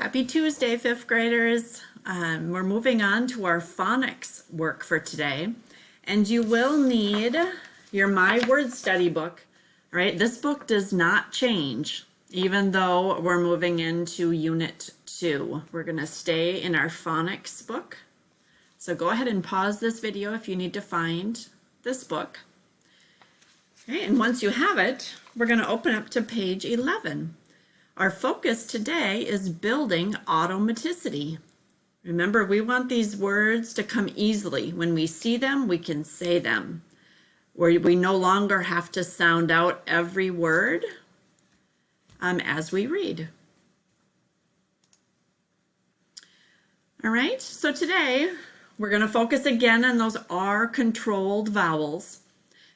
Happy Tuesday, fifth graders. We're moving on to our phonics work for today. And you will need your My Word Study book. All right, this book does not change, even though we're moving into Unit 2. We're going to stay in our phonics book. So go ahead and pause this video if you need to find this book. Okay, and once you have it, we're going to open up to page 11. Our focus today is building automaticity. Remember, we want these words to come easily. When we see them, we can say them. Where we no longer have to sound out every word as we read. All right, so today we're going to focus again on those R-controlled vowels.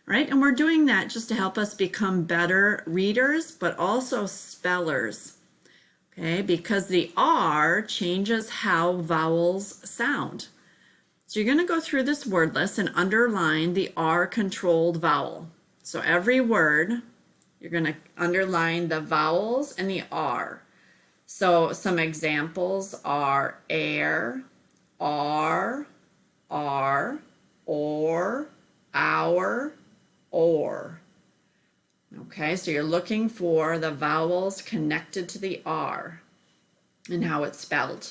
Right, and we're doing that just to help us become better readers, but also spellers, okay, because the R changes how vowels sound. So you're going to go through this word list and underline the R-controlled vowel. So every word, you're going to underline the vowels and the R. So some examples are air, R, or, our, or. Okay, so you're looking for the vowels connected to the R and how it's spelled.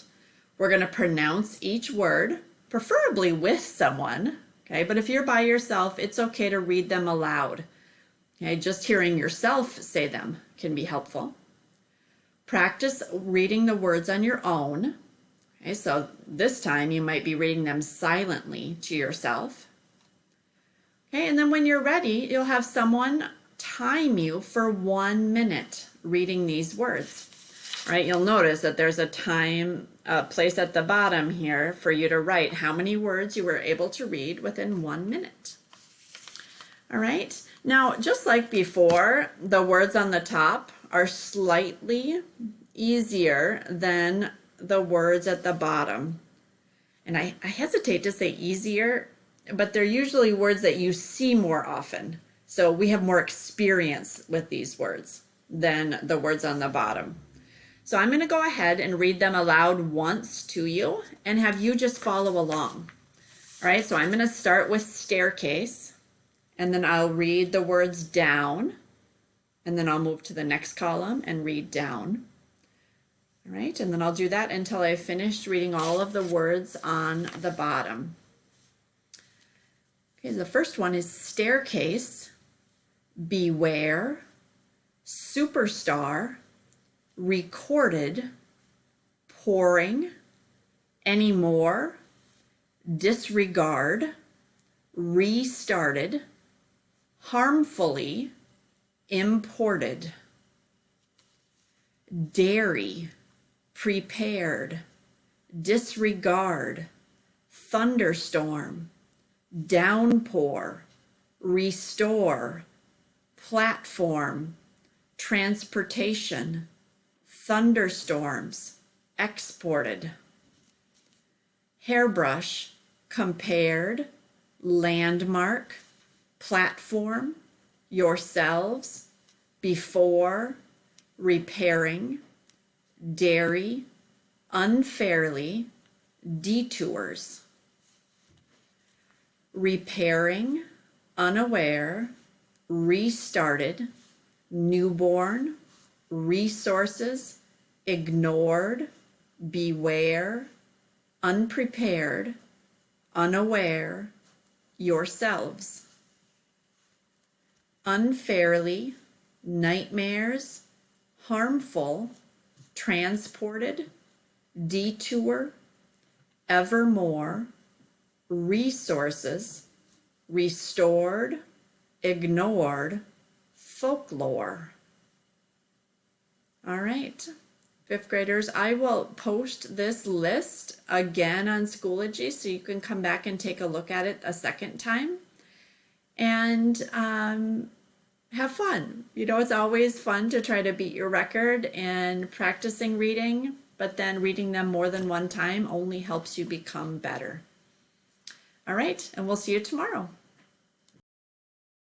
We're going to pronounce each word, preferably with someone, okay? But if you're by yourself, it's okay to read them aloud. Okay, just hearing yourself say them can be helpful. Practice reading the words on your own. Okay, so this time you might be reading them silently to yourself. Okay, and then when you're ready, you'll have someone time you for 1 minute reading these words. Right, you'll notice that there's a place at the bottom here for you to write how many words you were able to read within 1 minute. All right, now just like before, the words on the top are slightly easier than the words at the bottom. And I hesitate to say easier, but they're usually words that you see more often. So we have more experience with these words than the words on the bottom. So I'm going to go ahead and read them aloud once to you and have you just follow along. All right, so I'm going to start with staircase, and then I'll read the words down, and then I'll move to the next column and read down. All right, and then I'll do that until I've finished reading all of the words on the bottom. Okay, the first one is staircase, beware, superstar, recorded, pouring, anymore, disregard, restarted, harmfully, imported, dairy, prepared, disregard, thunderstorm, downpour, restore, platform, transportation, thunderstorms, exported, hairbrush, compared, landmark, platform, yourselves, before, repairing, dairy, unfairly, detours, repairing, unaware, restarted, newborn, resources, ignored, beware, unprepared, unaware, yourselves, unfairly, nightmares, harmful, transported, detour, evermore, resources, restored, ignored, folklore. All right, fifth graders, I will post this list again on Schoology so you can come back and take a look at it a second time and have fun. You know, it's always fun to try to beat your record, and practicing reading, but then reading them more than one time only helps you become better. All right, and we'll see you tomorrow.